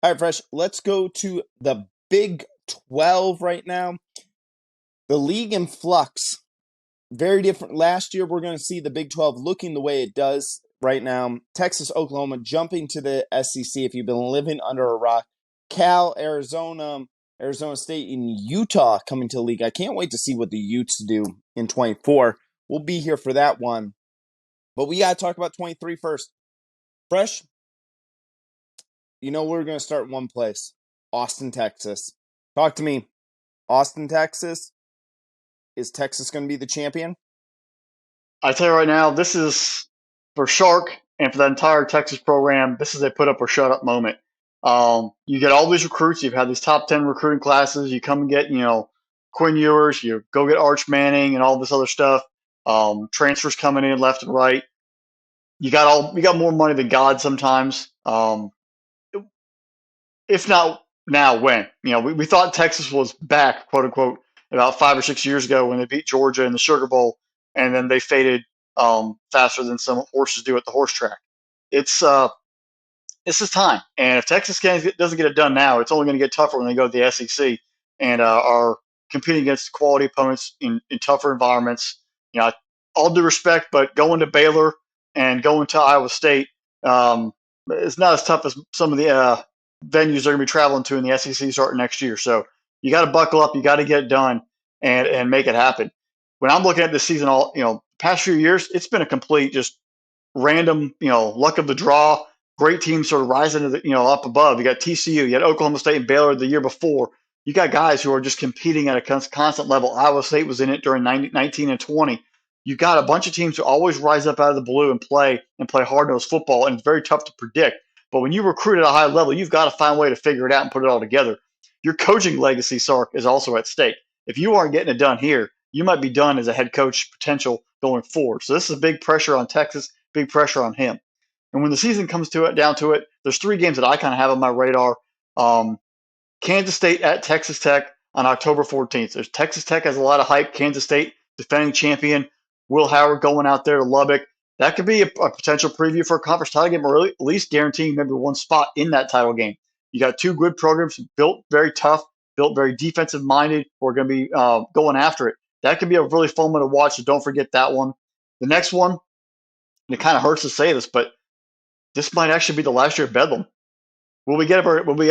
All right, Fresh, let's go to the Big 12 right now. The league in flux. Very different. Last year, we're going to see the Big 12 looking the way it does right now. Texas, Oklahoma jumping to the SEC if you've been living under a rock. Cal, Arizona, Arizona State, and Utah coming to the league. I can't wait to see what the Utes do in 24. We'll be here for that one. But we got to talk about 23 first. Fresh, you know we're going to start in one place. Austin, Texas. Talk to me. Austin, Texas. Is Texas going to be the champion? I tell you right now, this is for Shark and for the entire Texas program. This is a put up or shut up moment. You get all these recruits. You've had these top 10 recruiting classes. You come and get, Quinn Ewers. You go get Arch Manning and all this other stuff. Transfers coming in left and right. You got more money than God sometimes. If not now, when? We thought Texas was back, quote unquote, about 5 or 6 years ago when they beat Georgia in the Sugar Bowl, and then they faded faster than some horses do at the horse track. This is time, and if Texas doesn't get it done now, it's only going to get tougher when they go to the SEC and are competing against quality opponents in tougher environments. All due respect, but going to Baylor and going to Iowa State is not as tough as some of the venues they're going to be traveling to in the SEC starting next year. So you got to buckle up, you got to get it done, and make it happen. When I'm looking at this season, past few years, it's been a complete just random, luck of the draw. Great teams sort of rising to the, up above. You got TCU, you had Oklahoma State and Baylor the year before. You got guys who are just competing at a constant level. Iowa State was in it during 19 and 20. You got a bunch of teams who always rise up out of the blue and play hard-nosed football, and it's very tough to predict. But when you recruit at a high level, you've got to find a way to figure it out and put it all together. Your coaching legacy, Sark, is also at stake. If you aren't getting it done here, you might be done as a head coach potential going forward. So this is big pressure on Texas, big pressure on him. And when the season comes down to it, there's 3 games that I kind of have on my radar. Kansas State at Texas Tech on October 14th. There's Texas Tech has a lot of hype. Kansas State, defending champion. Will Howard going out there to Lubbock. That could be a potential preview for a conference title game, or at least guaranteeing maybe one spot in that title game. You got 2 good programs built very tough, built very defensive minded, who are going to be going after it. That could be a really fun one to watch, so don't forget that one. The next one, and it kind of hurts to say this, but this might actually be the last year of Bedlam. Will we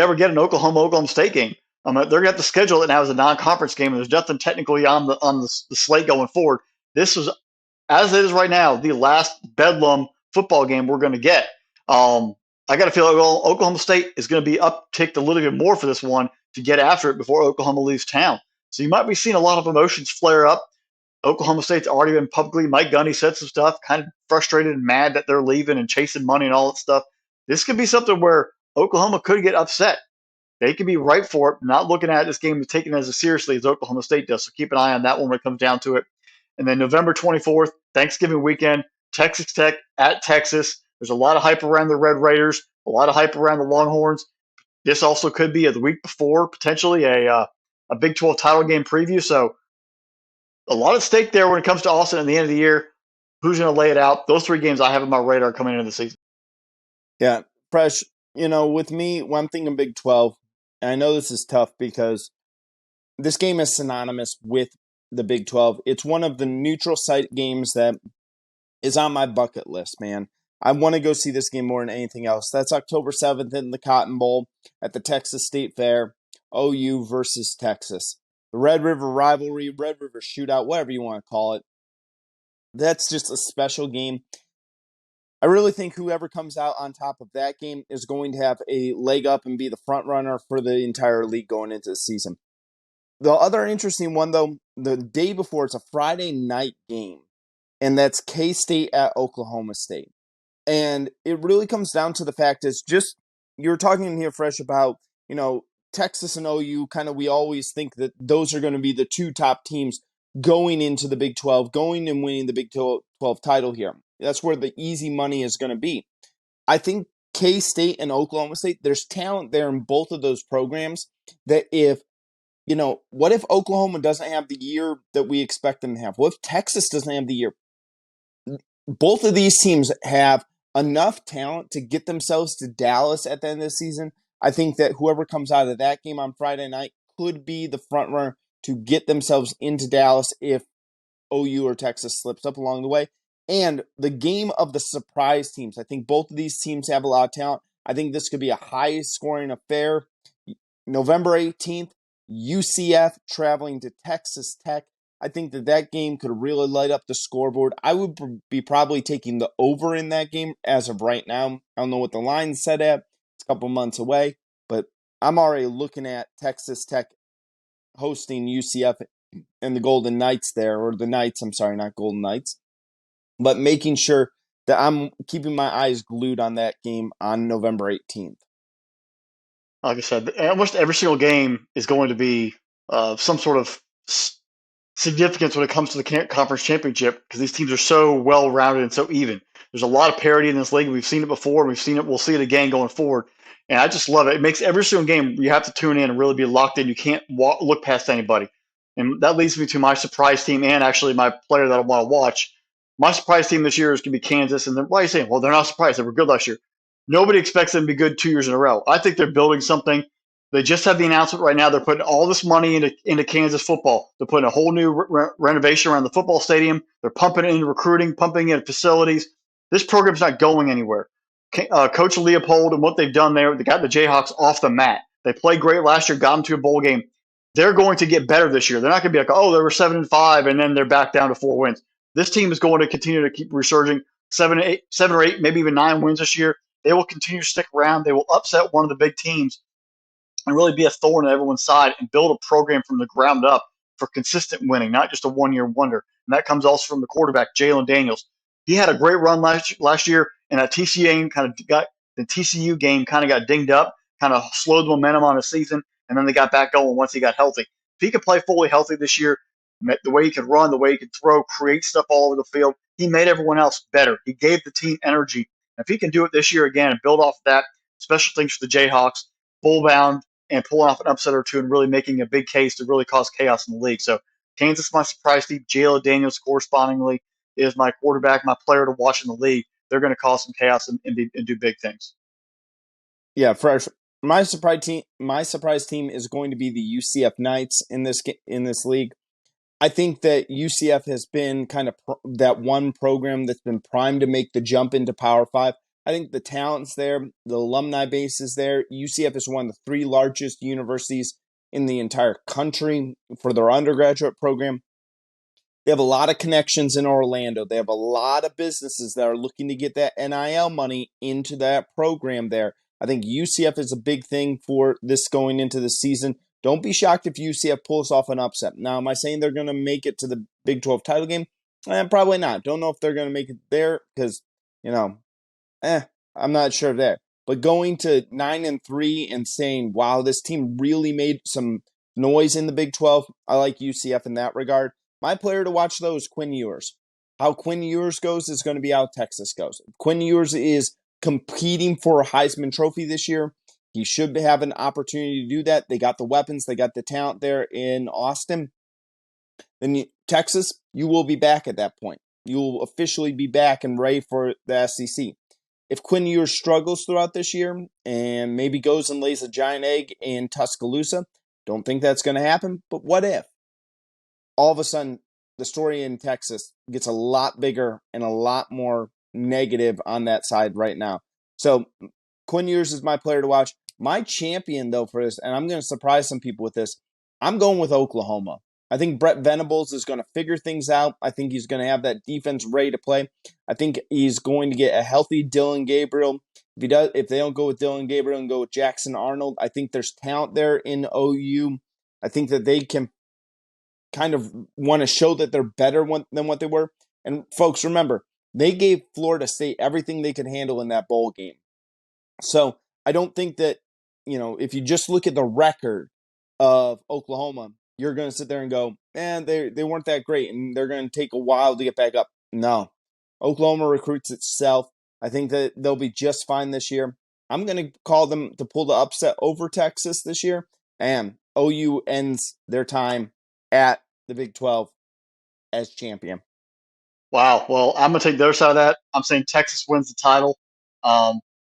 ever get an Oklahoma State game? They're going to have to schedule it now as a non-conference game, and there's nothing technically on the slate going forward. This was, as it is right now, the last Bedlam football game we're going to get. I got to feel like Oklahoma State is going to be upticked a little bit more for this one to get after it before Oklahoma leaves town. So you might be seeing a lot of emotions flare up. Oklahoma State's already been publicly, Mike Gundy said some stuff, kind of frustrated and mad that they're leaving and chasing money and all that stuff. This could be something where Oklahoma could get upset. They could be ripe for it, not looking at this game and taking it as seriously as Oklahoma State does. So keep an eye on that one when it comes down to it. And then November 24th, Thanksgiving weekend, Texas Tech at Texas. There's a lot of hype around the Red Raiders, a lot of hype around the Longhorns. This also could be the week before, potentially a Big 12 title game preview. So a lot at stake there when it comes to Austin at the end of the year. Who's going to lay it out? Those 3 games I have on my radar coming into the season. Yeah, Fresh, with me, when I'm thinking Big 12, and I know this is tough because this game is synonymous with the Big 12. It's one of the neutral site games that is on my bucket list, man. I want to go see this game more than anything else. That's October 7th in the Cotton Bowl at the Texas State Fair, OU versus Texas. The Red River rivalry, Red River shootout, whatever you want to call it. That's just a special game. I really think whoever comes out on top of that game is going to have a leg up and be the front runner for the entire league going into the season. The other interesting one, though, the day before, it's a Friday night game, and that's K-State at Oklahoma State. And it really comes down to the fact is just, you're talking here, Fresh, about, Texas and OU, we always think that those are going to be the 2 top teams going into the Big 12, going and winning the Big 12 title here. That's where the easy money is going to be. I think K-State and Oklahoma State, there's talent there in both of those programs that if, what if Oklahoma doesn't have the year that we expect them to have? What if Texas doesn't have the year? Both of these teams have enough talent to get themselves to Dallas at the end of the season. I think that whoever comes out of that game on Friday night could be the front runner to get themselves into Dallas if OU or Texas slips up along the way. And the game of the surprise teams. I think both of these teams have a lot of talent. I think this could be a high scoring affair. November 18th, UCF traveling to Texas Tech. I think that game could really light up the scoreboard. I would be probably taking the over in that game as of right now. I don't know what the line's set at. It's a couple months away, but I'm already looking at Texas Tech hosting UCF and the Golden Knights there, or the Knights, I'm sorry, not Golden Knights, but making sure that I'm keeping my eyes glued on that game on November 18th. Like I said, almost every single game is going to be some sort of significance when it comes to the conference championship because these teams are so well rounded and so even. There's a lot of parity in this league. We've seen it before. We've seen it. We'll see it again going forward. And I just love it. It makes every single game you have to tune in and really be locked in. You can't look past anybody. And that leads me to my surprise team and actually my player that I want to watch. My surprise team this year is going to be Kansas. And why are you saying? Well, they're not surprised. They were good last year. Nobody expects them to be good 2 years in a row. I think they're building something. They just have the announcement right now. They're putting all this money into Kansas football. They're putting a whole new renovation around the football stadium. They're pumping it into recruiting, pumping it into facilities. This program's not going anywhere. Coach Leopold and what they've done there, they got the Jayhawks off the mat. They played great last year, got them to a bowl game. They're going to get better this year. They're not going to be like, oh, they were 7-5, and then they're back down to 4 wins. This team is going to continue to keep resurging. 7 or 8, maybe even 9 wins this year. They will continue to stick around. They will upset one of the big teams and really be a thorn in everyone's side and build a program from the ground up for consistent winning, not just a one-year wonder. And that comes also from the quarterback, Jalen Daniels. He had a great run last year, and that TCU game kind of got dinged up, kind of slowed the momentum on the season, and then they got back going once he got healthy. If he could play fully healthy this year, the way he could run, the way he could throw, create stuff all over the field, he made everyone else better. He gave the team energy. If he can do it this year again and build off that, special things for the Jayhawks, full bound, and pulling off an upset or two and really making a big case to really cause chaos in the league. So Kansas, my surprise team. Jalen Daniels correspondingly is my quarterback, my player to watch in the league. They're going to cause some chaos and do big things. Yeah, fresh. My surprise team is going to be the UCF Knights in this league. I think that UCF has been kind of that one program that's been primed to make the jump into Power 5. I think the talent's there, the alumni base is there. UCF is one of the 3 largest universities in the entire country for their undergraduate program. They have a lot of connections in Orlando. They have a lot of businesses that are looking to get that NIL money into that program there. I think UCF is a big thing for this going into the season. Don't be shocked if UCF pulls off an upset. Now, am I saying they're going to make it to the Big 12 title game? Probably not. Don't know if they're going to make it there because, I'm not sure there. But going to 9-3 and saying, wow, this team really made some noise in the Big 12, I like UCF in that regard. My player to watch, though, is Quinn Ewers. How Quinn Ewers goes is going to be how Texas goes. Quinn Ewers is competing for a Heisman Trophy this year. He should have an opportunity to do that. They got the weapons. They got the talent there in Austin. Then Texas, you will be back at that point. You will officially be back and ready for the SEC. If Quinn Ewers struggles throughout this year and maybe goes and lays a giant egg in Tuscaloosa, don't think that's going to happen, but what if? All of a sudden, the story in Texas gets a lot bigger and a lot more negative on that side right now. So Quinn Ewers is my player to watch. My champion, though, for this, and I'm going to surprise some people with this, I'm going with Oklahoma. I think Brett Venables is going to figure things out. I think he's going to have that defense ready to play. I think he's going to get a healthy Dillon Gabriel. If they don't go with Dillon Gabriel and go with Jackson Arnold, I think there's talent there in OU. I think that they can kind of want to show that they're better than what they were. And folks, remember, they gave Florida State everything they could handle in that bowl game. So I don't think that, if you just look at the record of Oklahoma, you're going to sit there and go, they weren't that great, and they're going to take a while to get back up. No. Oklahoma recruits itself. I think that they'll be just fine this year. I'm going to call them to pull the upset over Texas this year, and OU ends their time at the Big 12 as champion. Wow. Well, I'm going to take the other side of that. I'm saying Texas wins the title. I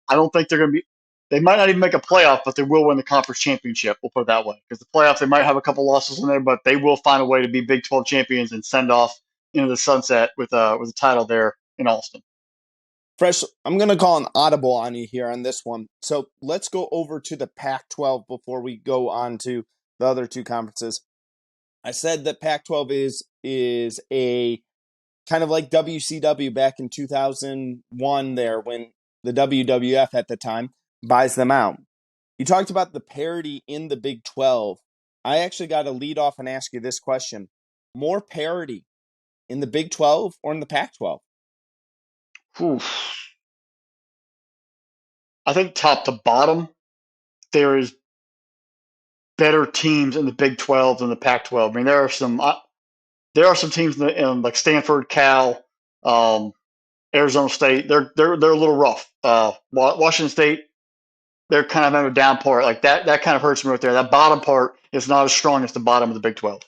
don't think they're going to be They might not even make a playoff, but they will win the conference championship. We'll put it that way. Because the playoffs, they might have a couple losses in there, but they will find a way to be Big 12 champions and send off into the sunset with a title there in Austin. Fresh, I'm going to call an audible on you here on this one. So let's go over to the Pac-12 before we go on to the other two conferences. I said that Pac-12 is a kind of like WCW back in 2001 there when the WWF at the time buys them out. You talked about the parity in the Big 12. I actually got to lead off and ask you this question. More parity in the Big 12 or in the Pac-12? I think top to bottom, there is better teams in the Big 12 than the Pac-12. I mean, there are some teams in like Stanford, Cal, Arizona State. They're a little rough. Washington State, they're kind of having a down part. Like that kind of hurts me right there. That bottom part is not as strong as the bottom of the Big 12.